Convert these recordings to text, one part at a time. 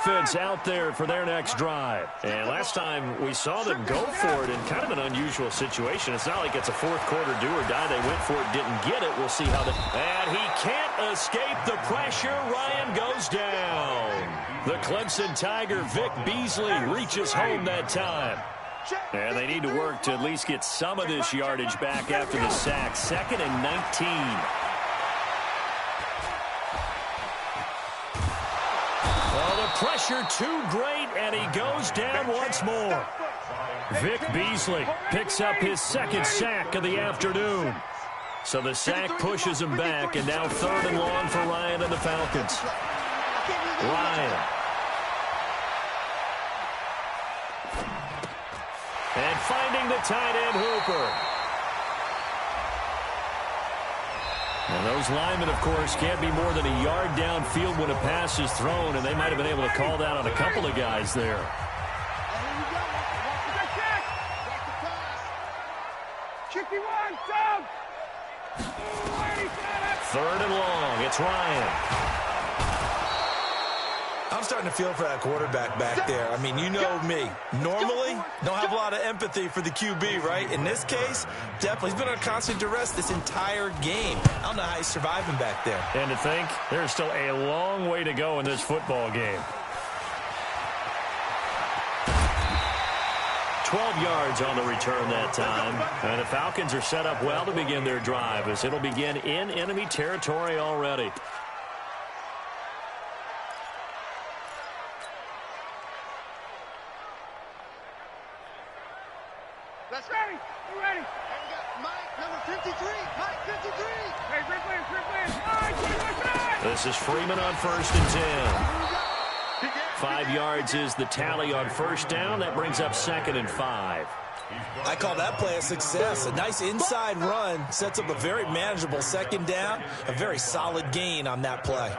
offense out there for their next drive. And last time we saw them go for it in kind of an unusual situation. It's not like it's a fourth quarter do or die. They went for it, didn't get it. We'll see how that. And he can't escape the pressure. Ryan goes down. The Clemson Tiger, Vic Beasley, reaches home that time. And they need to work to at least get some of this yardage back after the sack. 2nd and 19. Well, the pressure too great, and he goes down once more. Vic Beasley picks up his 2nd sack of the afternoon. So the sack pushes him back, and now 3rd and long for Ryan and the Falcons. Ryan. And finding the tight end, Hooper. And those linemen, of course, can't be more than a yard downfield when a pass is thrown, and they might have been able to call that on a couple of guys there. Third and long. It's Ryan. I'm starting to feel for that quarterback back there. I mean, you know me. Normally, don't have a lot of empathy for the QB, right? In this case, definitely. He's been under constant duress this entire game. I don't know how he's surviving back there. And to think, there's still a long way to go in this football game. 12 yards on the return that time. And the Falcons are set up well to begin their drive, as it'll begin in enemy territory already. Let's ready. You ready? And we got Mike, number 53. Mike, 53. Hey, Mike, this is Freeman on 1st and 10. 5 yards is the tally on 1st down. That brings up 2nd and 5. I call that play a success. A nice inside run sets up a very manageable 2nd down. A very solid gain on that play.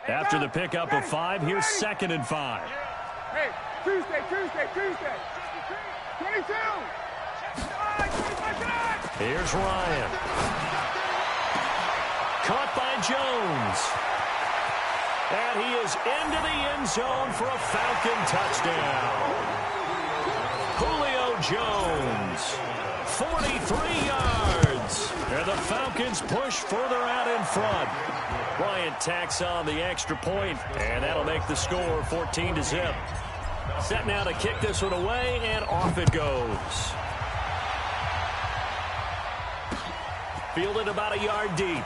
After the pickup of 5, here's 2nd and 5. Hey, Tuesday. 22. Here's Ryan. Caught by Jones. And he is into the end zone for a Falcon touchdown. Julio Jones, 43 yards. And the Falcons push further out in front. Bryant tacks on the extra point, and that'll make the score 14-0. Set now to kick this one away, and off it goes. Fielded about a yard deep.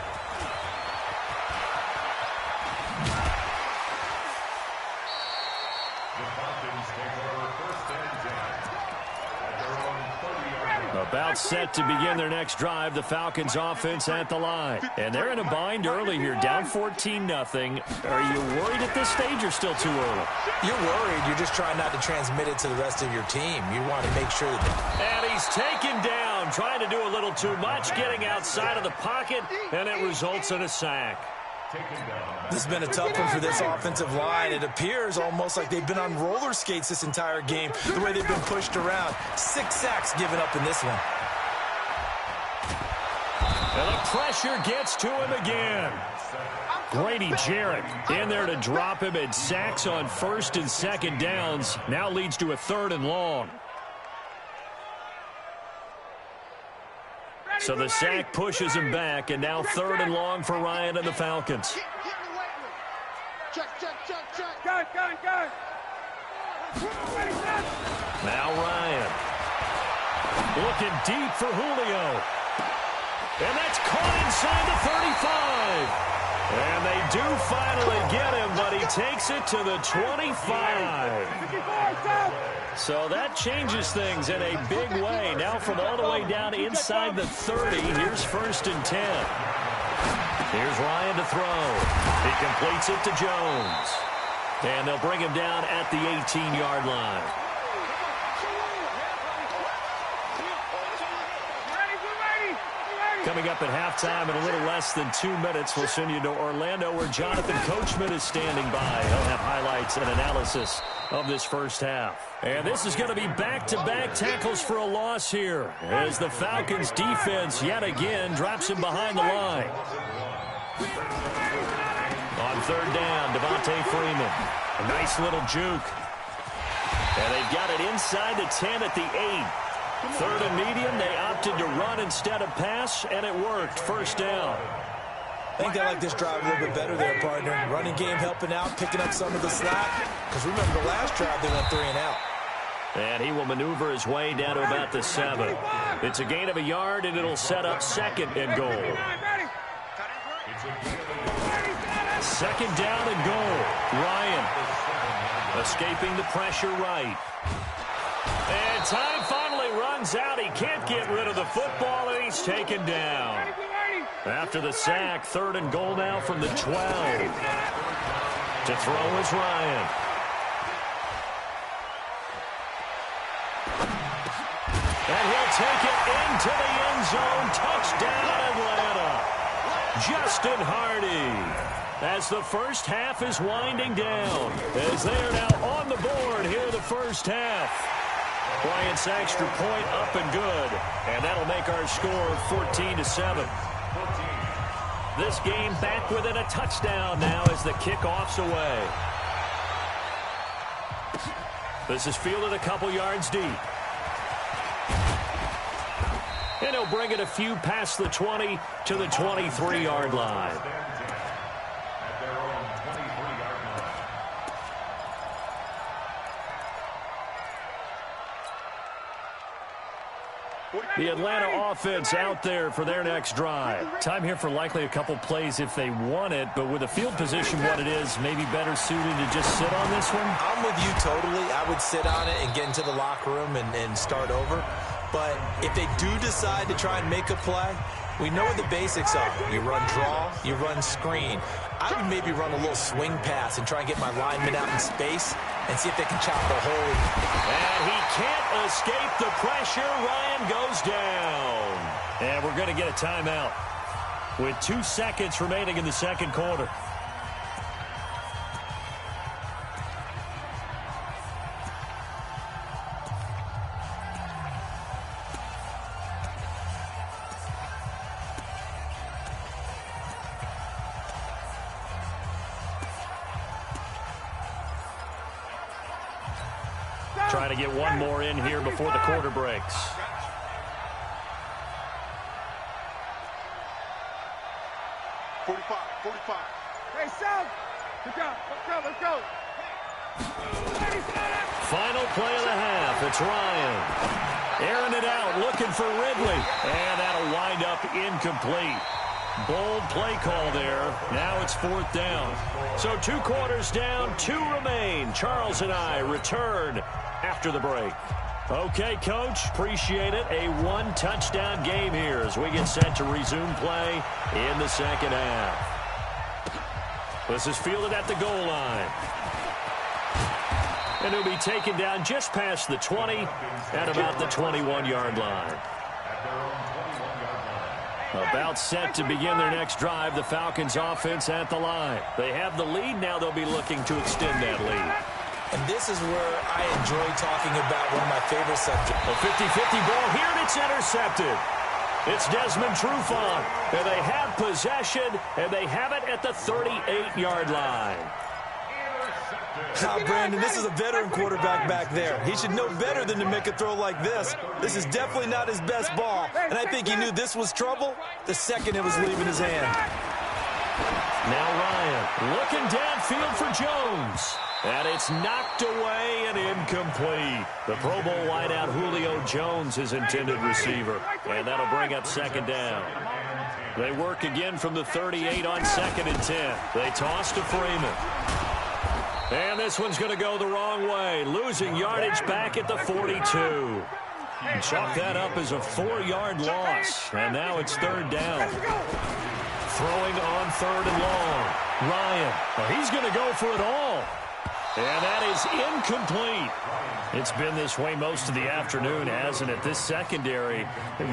About set to begin their next drive, the Falcons offense at the line. And they're in a bind early here, down 14-0. Are you worried at this stage or still too early? You're worried. You're just trying not to transmit it to the rest of your team. You want to make sure that... And he's taken down, trying to do a little too much, getting outside of the pocket, and it results in a sack. This has been a tough one for this offensive line. It appears almost like they've been on roller skates this entire game, the way they've been pushed around. 6 sacks given up in this one. And the pressure gets to him again. Grady Jarrett in there to drop him, and sacks on 1st and 2nd downs. Now leads to a 3rd and long. So the sack pushes him back, and now 3rd and long for Ryan and the Falcons. Check. Gun. Now Ryan. Looking deep for Julio. And that's caught inside the 35. And they do finally get him, but he takes it to the 25. So that changes things in a big way. Now from all the way down inside the 30, here's 1st and 10. Here's Ryan to throw. He completes it to Jones. And they'll bring him down at the 18-yard line. Coming up at halftime in a little less than 2 minutes, we'll send you to Orlando, where Jonathan Coachman is standing by. He'll have highlights and analysis of this first half. And this is going to be back-to-back tackles for a loss here, as the Falcons defense yet again drops him behind the line. third down, Devontae Freeman. A nice little juke. And they've got it inside the 10 at the 8. Third and medium, they opted to run instead of pass, and it worked. First down. I think they like this drive a little bit better there, partner. Running game helping out, picking up some of the slack. Because remember, the last drive, they went 3 and out. And he will maneuver his way down to about the 7. It's a gain of a yard, and it'll set up second and goal. Second down and goal. Ryan escaping the pressure right. And time finally runs out. He can't get rid of the football, and he's taken down. After the sack, third and goal now from the 12. To throw is Ryan. And he'll take it into the end zone. Touchdown, Atlanta. Justin Hardy. As the first half is winding down. As they are now on the board here in the first half. Bryant's extra point up and good. And that'll make our score 14-7. This game back within a touchdown now as the kickoff's away. This is fielded a couple yards deep. And he'll bring it a few past the 20 to the 23-yard line. The Atlanta offense out there for their next drive. Time here for likely a couple plays if they want it, but with the field position what it is, maybe better suited to just sit on this one? I'm with you totally. I would sit on it and get into the locker room and start over. But if they do decide to try and make a play, we know what the basics are. You run draw, you run screen. I would maybe run a little swing pass and try and get my linemen out in space and see if they can chop a hole. And he can't escape the pressure. Ryan goes down. And we're going to get a timeout with 2 seconds remaining in the second quarter. Trying to get one more in here before the quarter breaks. Hey, South! Let's go! Final play of the half. It's Ryan. Airing it out, looking for Ridley. And that'll wind up incomplete. Bold play call there. Now it's fourth down. So 2 quarters down, 2 remain. Charles and I return after the break. Okay, Coach, appreciate it. A 1-touchdown game here as we get set to resume play in the second half. This is fielded at the goal line. And he'll be taken down just past the 20 at about the 21-yard line. About set to begin their next drive, the Falcons offense at the line. They have the lead. Now they'll be looking to extend that lead. And this is where I enjoy talking about one of my favorite subjects. A 50-50 ball here, and it's intercepted. It's Desmond Trufant, and they have possession, and they have it at the 38-yard line. Brandon, this is a veteran quarterback back there. He should know better than to make a throw like this. This is definitely not his best ball, and I think he knew this was trouble the second it was leaving his hand. Now Ryan looking downfield for Jones. And it's knocked away and incomplete. The Pro Bowl wideout Julio Jones, his intended receiver. And that'll bring up second down. They work again from the 38 on 2nd and 10. They toss to Freeman. And this one's going to go the wrong way. Losing yardage back at the 42. Chalk that up as a 4-yard loss. And now it's third down. Throwing on 3rd and long. Ryan, well, he's going to go for it all. And that is incomplete. It's been this way most of the afternoon, hasn't it? This secondary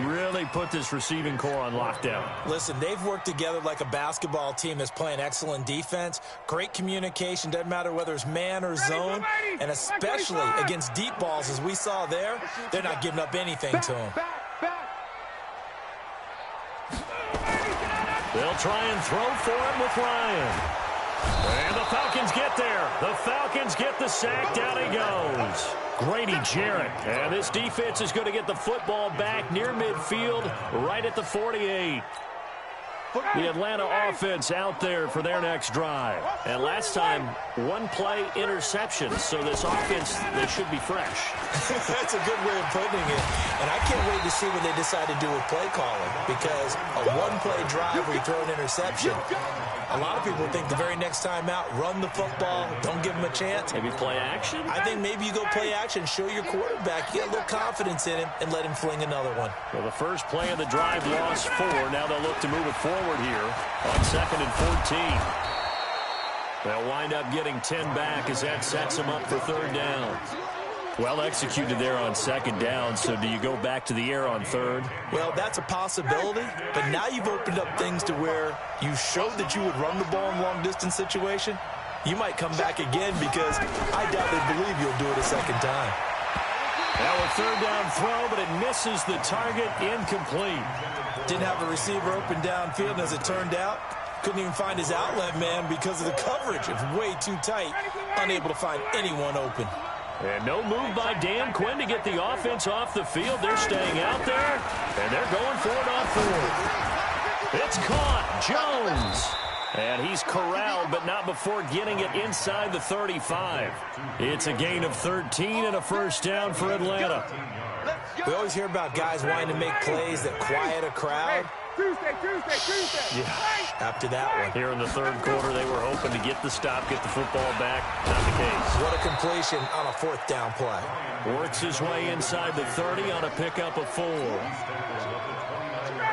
really put this receiving core on lockdown. Listen, they've worked together like a basketball team that's playing excellent defense. Great communication, doesn't matter whether it's man or zone. And especially against deep balls, as we saw there, they're not giving up anything to them. They'll try and throw for him with Ryan. Falcons get there. The Falcons get the sack. Down he goes. Grady Jarrett. And this defense is going to get the football back near midfield, right at the 48. The Atlanta offense out there for their next drive. And last time, one play interception. So this offense, they should be fresh. That's a good way of putting it. And I can't wait to see what they decide to do with play calling. Because a one-play drive where you throw an interception, a lot of people think the very next time out, run the football, don't give them a chance. Maybe play action? I think maybe you go play action, show your quarterback, get a little confidence in him, and let him fling another one. Well, the first play of the drive lost 4. Now they'll look to move it forward here on 2nd and 14. They'll wind up getting 10 back as that sets them up for 3rd down. Well executed there on 2nd down, so do you go back to the air on 3rd? Well, that's a possibility, but now you've opened up things to where you showed that you would run the ball in long-distance situation. You might come back again because I doubt they believe you'll do it a second time. Now a 3rd down throw, but it misses the target, incomplete. Didn't have a receiver open downfield, and as it turned out, couldn't even find his outlet man because of the coverage. It's way too tight, unable to find anyone open. And no move by Dan Quinn to get the offense off the field. They're staying out there, and they're going for it on 4th. It's caught. Jones. And he's corralled, but not before getting it inside the 35. It's a gain of 13 and a 1st down for Atlanta. We always hear about guys wanting to make plays that quiet a crowd. Tuesday. Yeah, after that one. Here in the 3rd quarter, they were hoping to get the stop, get the football back. Not the case. What a completion on a 4th down play. Works his way inside the 30 on a pickup of 4.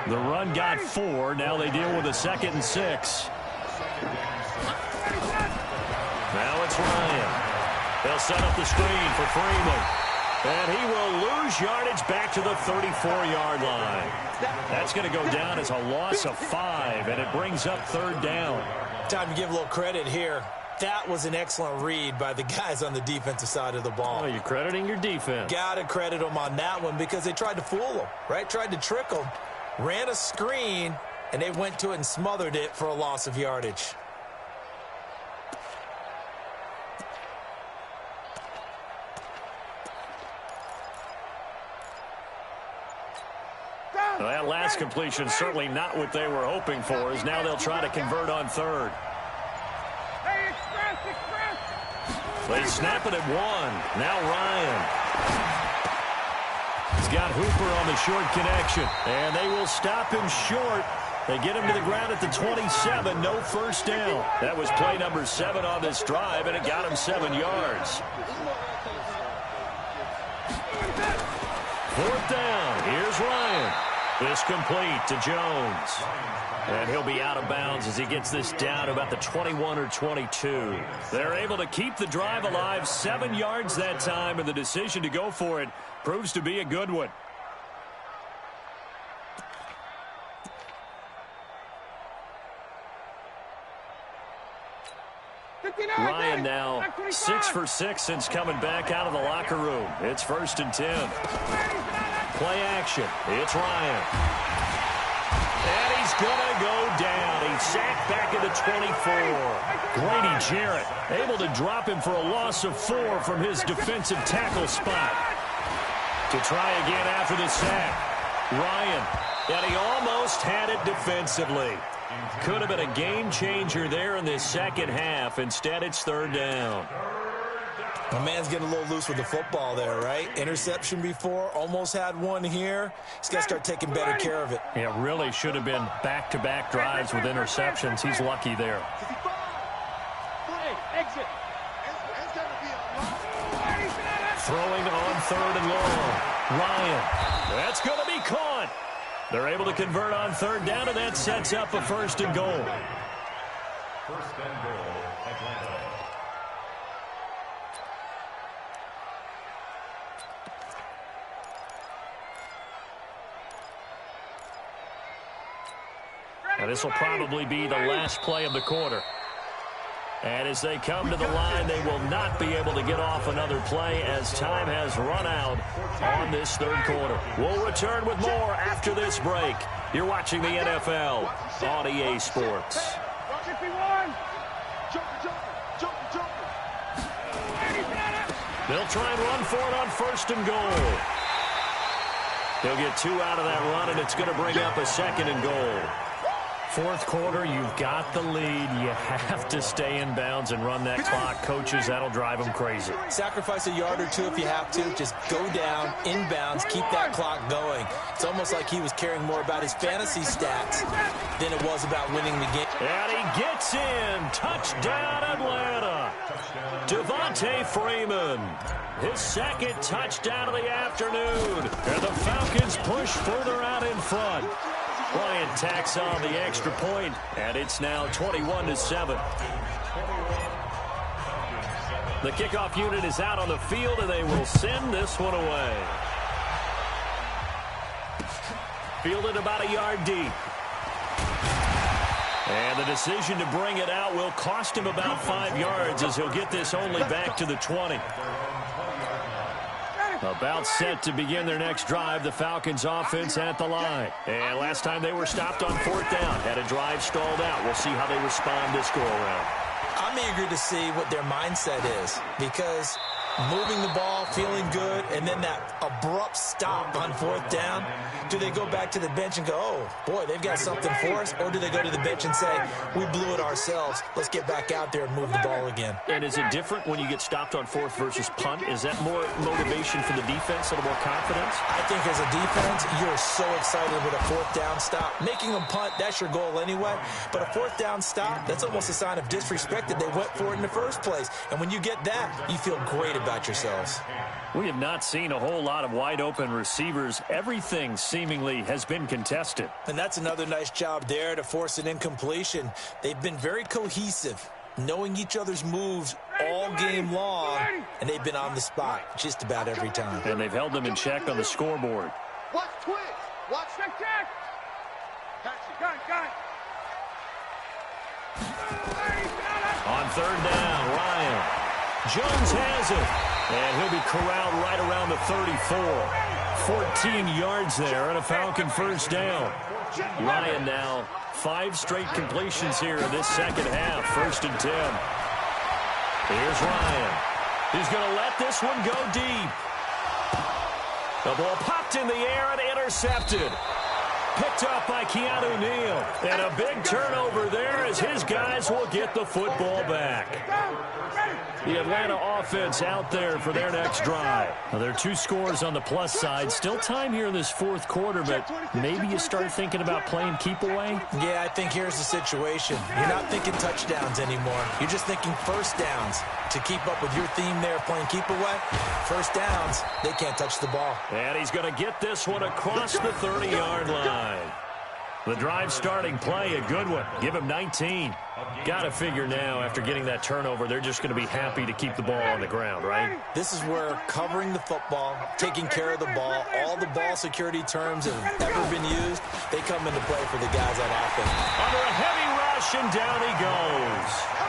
The run got 4. Now they deal with a 2nd and 6. Now it's Ryan. They'll set up the screen for Freeman. And he will lose yardage back to the 34-yard line. That's going to go down as a loss of 5, and it brings up 3rd down. Time to give a little credit here. That was an excellent read by the guys on the defensive side of the ball. Oh, you're crediting your defense. Got to credit them on that one because they tried to fool them, right? Tried to trick them, ran a screen, and they went to it and smothered it for a loss of yardage. Well, that last completion certainly not what they were hoping for, as now they'll try to convert on 3rd. Hey, express. They snap it at 1. Now Ryan. He's got Hooper on the short connection, and they will stop him short. They get him to the ground at the 27. No 1st down. That was play number 7 on this drive, and it got him 7 yards. 4th down. Here's Ryan. This complete to Jones. And he'll be out of bounds as he gets this down to about the 21 or 22. They're able to keep the drive alive. 7 yards that time, and the decision to go for it proves to be a good one. Ryan now 6 for 6 since coming back out of the locker room. It's 1st and 10. Play action. It's Ryan. And he's going to go down. He's sacked back at the 24. Grady Jarrett able to drop him for a loss of 4 from his defensive tackle spot. To try again after the sack. Ryan. And he almost had it defensively. Could have been a game changer there in this 2nd half. Instead, it's 3rd down. My man's getting a little loose with the football there, right? Interception before, almost had one here. He's got to start taking better care of it. Yeah, really should have been back-to-back drives with interceptions. He's lucky there. Exit. Throwing on 3rd and long. Ryan. That's going to be caught. They're able to convert on 3rd down, and that sets up a 1st and goal. 1st and goal, Atlanta. Now this will probably be the last play of the quarter. And as they come to the line, they will not be able to get off another play as time has run out on this 3rd quarter. We'll return with more after this break. You're watching the NFL on EA Sports. 51. Jumper. They'll try and run for it on 1st and goal. They'll get 2 out of that run, and it's going to bring up a 2nd and goal. 4th quarter, you've got the lead. You have to stay in bounds and run that clock. Coaches, that'll drive them crazy. Sacrifice a yard or 2 if you have to. Just go down, inbounds, keep that clock going. It's almost like he was caring more about his fantasy stats than it was about winning the game. And he gets in. Touchdown, Atlanta. Devontae Freeman. His 2nd touchdown of the afternoon. And the Falcons push further out in front. Bryant tacks on the extra point, and it's now 21-7. The kickoff unit is out on the field, and they will send this one away. Fielded about a yard deep. And the decision to bring it out will cost him about 5 yards as he'll get this only back to the 20. About set to begin their next drive, the Falcons offense at the line. And last time they were stopped on 4th down, had a drive stalled out. We'll see how they respond this go-around. I'm eager to see what their mindset is, because moving the ball, feeling good, and then that abrupt stop on 4th down, do they go back to the bench and go, oh, boy, they've got something for us, or do they go to the bench and say, we blew it ourselves, let's get back out there and move the ball again? And is it different when you get stopped on 4th versus punt? Is that more motivation for the defense, a little more confidence? I think as a defense, you're so excited with a 4th down stop. Making them punt, that's your goal anyway, but a 4th down stop, that's almost a sign of disrespect that they went for it in the first place. And when you get that, you feel great about yourselves. We have not seen a whole lot of wide-open receivers. Everything seemingly has been contested. And that's another nice job there to force an incompletion. They've been very cohesive, knowing each other's moves all game long, and they've been on the spot just about every time. And they've held them in check on the scoreboard. Watch twitch. Watch check. Gun. On 3rd down, Ryan. Jones has it. And he'll be corralled right around the 34. 14 yards there and a Falcon 1st down. Ryan now 5 straight completions here in this 2nd half. 1st and 10. Here's Ryan. He's going to let this one go deep. The ball popped in the air and intercepted. Picked up by Keanu Neal. And a big turnover there as his guys will get the football back. The Atlanta offense out there for their next drive. Now, there are 2 scores on the plus side. Still time here in this 4th quarter, but maybe you start thinking about playing keep away? Yeah, I think here's the situation. You're not thinking touchdowns anymore. You're just thinking 1st downs. To keep up with your theme there, playing keep away, 1st downs, they can't touch the ball. And he's going to get this one across the 30-yard line. The drive starting play, a good one. Give him 19. Got to figure now, after getting that turnover, they're just going to be happy to keep the ball on the ground, right? This is where covering the football, taking care of the ball, all the ball security terms have ever been used, they come into play for the guys on offense. Under a heavy rush, and down he goes.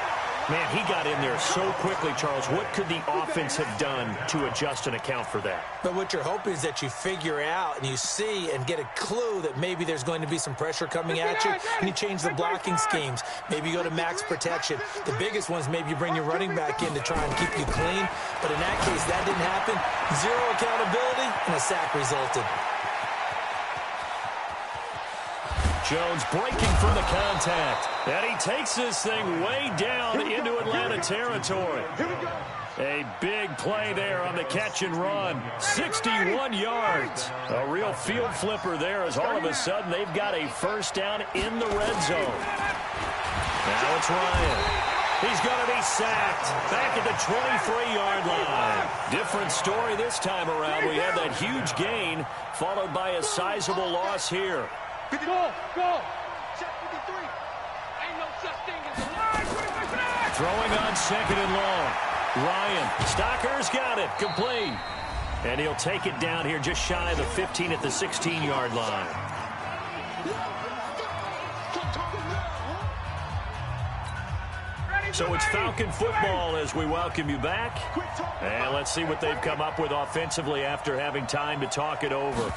Man, he got in there so quickly, Charles. What could the offense have done to adjust and account for that? But what you're hoping is that you figure out and you see and get a clue that maybe there's going to be some pressure coming at you, and you change the blocking schemes. Maybe you go to max protection. The biggest one is maybe you bring your running back in to try and keep you clean. But in that case, that didn't happen. 0 accountability, and a sack resulted. Jones breaking from the contact. And he takes this thing way down into Atlanta territory. A big play there on the catch and run. 61 yards. A real field flipper there as all of a sudden they've got a 1st down in the red zone. Now it's Ryan. He's going to be sacked back at the 23-yard line. Different story this time around. We had that huge gain followed by a sizable loss here. Go. Check 53. Ain't no such thing as a line. Throwing on 2nd and long. Ryan. Stocker's got it. Complete. And he'll take it down here just shy of the 15 at the 16-yard line. So it's Falcon football as we welcome you back. And let's see what they've come up with offensively after having time to talk it over.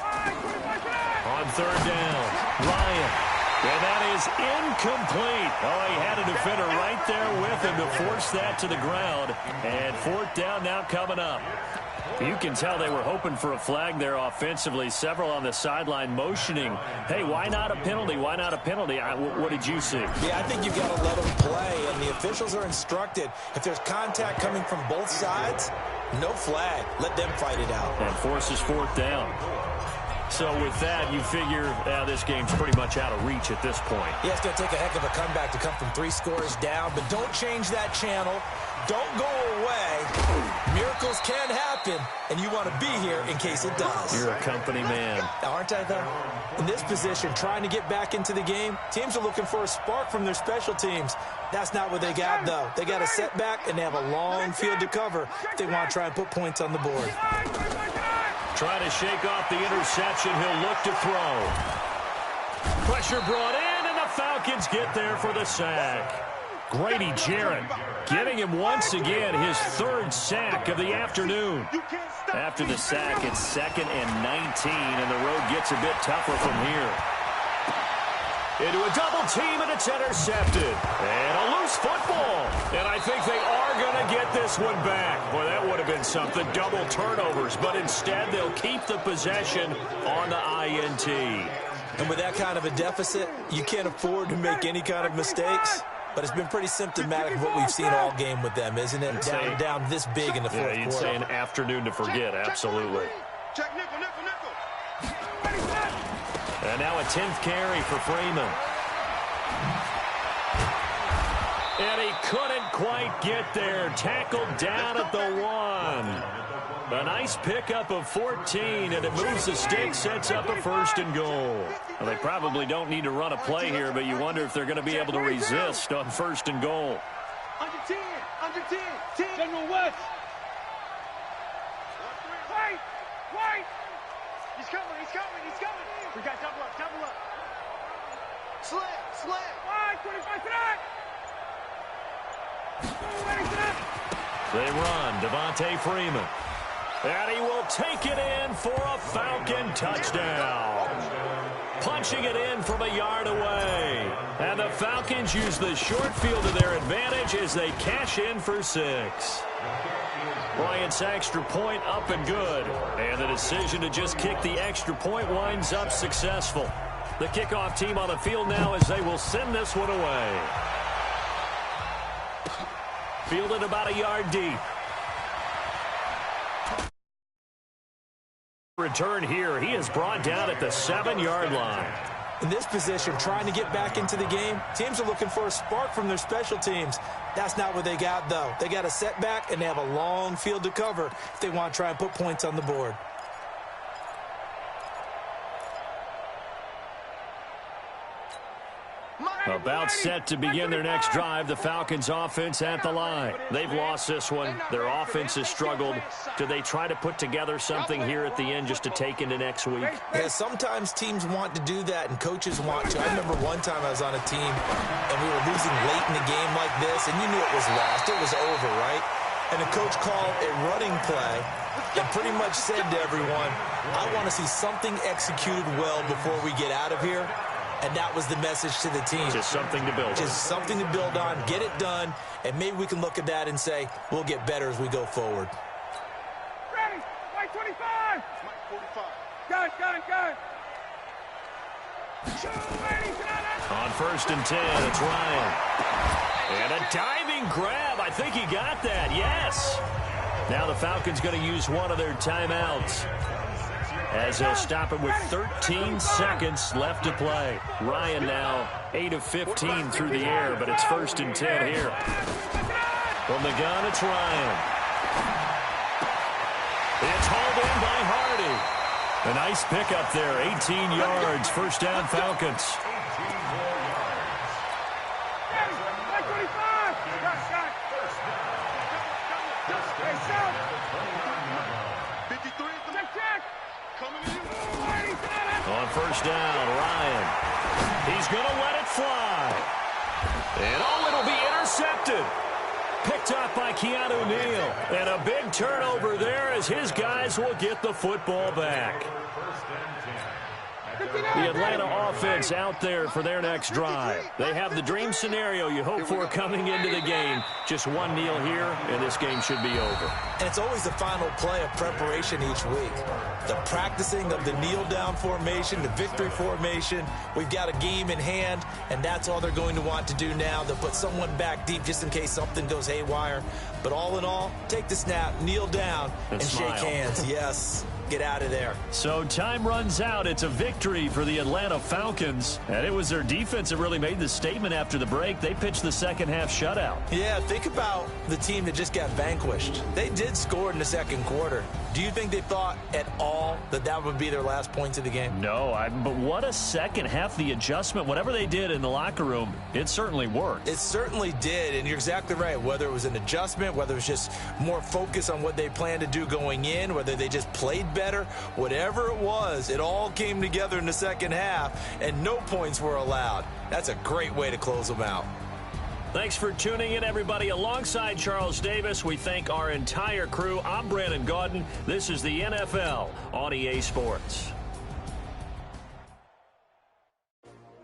On 3rd down, Ryan. And that is incomplete. Oh, he had a defender right there with him to force that to the ground. And fourth down now coming up. You can tell they were hoping for a flag there offensively. Several on the sideline motioning, hey, why not a penalty? Why not a penalty? What did you see? Yeah, I think you've got to let them play, and the officials are instructed. If there's contact coming from both sides, no flag. Let them fight it out. And forces fourth down. So with that, you figure this game's pretty much out of reach at this point. Yeah, it's going to take a heck of a comeback to come from 3 scores down, but don't change that channel. Don't go away. Miracles can happen, and you want to be here in case it does. You're a company man. Aren't I, though? In this position, trying to get back into the game, teams are looking for a spark from their special teams. That's not what they got, though. They got a setback, and they have a long field to cover if they want to try and put points on the board. Trying to shake off the interception. He'll look to throw. Pressure brought in, and the Falcons get there for the sack. Grady Jarrett giving him once again his 3rd sack of the afternoon. After the sack, it's 2nd and 19, and the road gets a bit tougher from here. Into a double team, and it's intercepted. And a loose football. And I think they are going to get this one back. Boy, that would have been something. Double turnovers. But instead, they'll keep the possession on the INT. And with that kind of a deficit, you can't afford to make any kind of mistakes. But it's been pretty symptomatic of what we've seen all game with them, isn't it? Down this big in the fourth quarter. You'd say an afternoon to forget, absolutely. Check nickel, nickel, nickel. And now a 10th carry for Freeman. And he couldn't quite get there. Tackled down at the 1. A nice pickup of 14, and it moves the stick, sets up a 1st and goal. Well, they probably don't need to run a play here, but you wonder if they're going to be able to resist on 1st and goal. Under 10, under 10, 10. General West. Wait. He's coming. We got double up. Sled. Wide, 25 tonight. They run. Devontae Freeman. And he will take it in for a Falcon touchdown. Punching it in from a yard away. And the Falcons use the short field to their advantage as they cash in for 6. Bryant's extra point up and good. And the decision to just kick the extra point winds up successful. The kickoff team on the field now as they will send this one away. Fielded about a yard deep. Return here. He is brought down at the 7-yard line. In this position, trying to get back into the game, teams are looking for a spark from their special teams. That's not what they got, though. They got a setback, and they have a long field to cover if they want to try and put points on the board. About set to begin their next drive, the Falcons offense at the line. They've lost this one. Their offense has struggled. Do they try to put together something here at the end just to take into next week? Yeah, sometimes teams want to do that and coaches want to. I remember one time I was on a team and we were losing late in the game like this, and you knew it was lost. It was over, right? And the coach called a running play and pretty much said to everyone, I want to see something executed well before we get out of here. And that was the message to the team. Just something to build on. Just something to build on, get it done, and maybe we can look at that and say, we'll get better as we go forward. Ready, Mike 25. Mike 45. Gun. On 1st and 10, it's Ryan. And a diving grab. I think he got that, yes. Now the Falcons going to use one of their timeouts, as they'll stop it with 13 seconds left to play. Ryan now 8 of 15 through the air, but it's 1st and 10 here. From the gun, it's Ryan. It's hauled in by Hardy. A nice pickup there, 18 yards, 1st down Falcons. On 1st down, Ryan. He's going to let it fly. And it'll be intercepted. Picked up by Keanu Neal. And a big turnover there as his guys will get the football back. The Atlanta offense out there for their next drive. They have the dream scenario you hope for coming into the game. Just one kneel here, and this game should be over. And it's always the final play of preparation each week. The practicing of the kneel-down formation, the victory formation. We've got a game in hand, and that's all they're going to want to do now. They'll put someone back deep just in case something goes haywire. But all in all, take the snap, kneel down, and shake hands. Yes. Get out of there. So time runs out. It's a victory for the Atlanta Falcons. And it was their defense that really made the statement after the break. They pitched the second half shutout. Yeah, think about the team that just got vanquished. They did score in the second quarter. Do you think they thought at all that that would be their last points of the game? No, but what a second half. The adjustment, whatever they did in the locker room, it certainly worked. It certainly did, and you're exactly right. Whether it was an adjustment, whether it was just more focus on what they planned to do going in, whether they just played better, whatever it was, it all came together in the second half, and no points were allowed. That's a great way to close them out. Thanks for tuning in, everybody. Alongside Charles Davis, we thank our entire crew. I'm Brandon Gaudin. This is the NFL on EA Sports.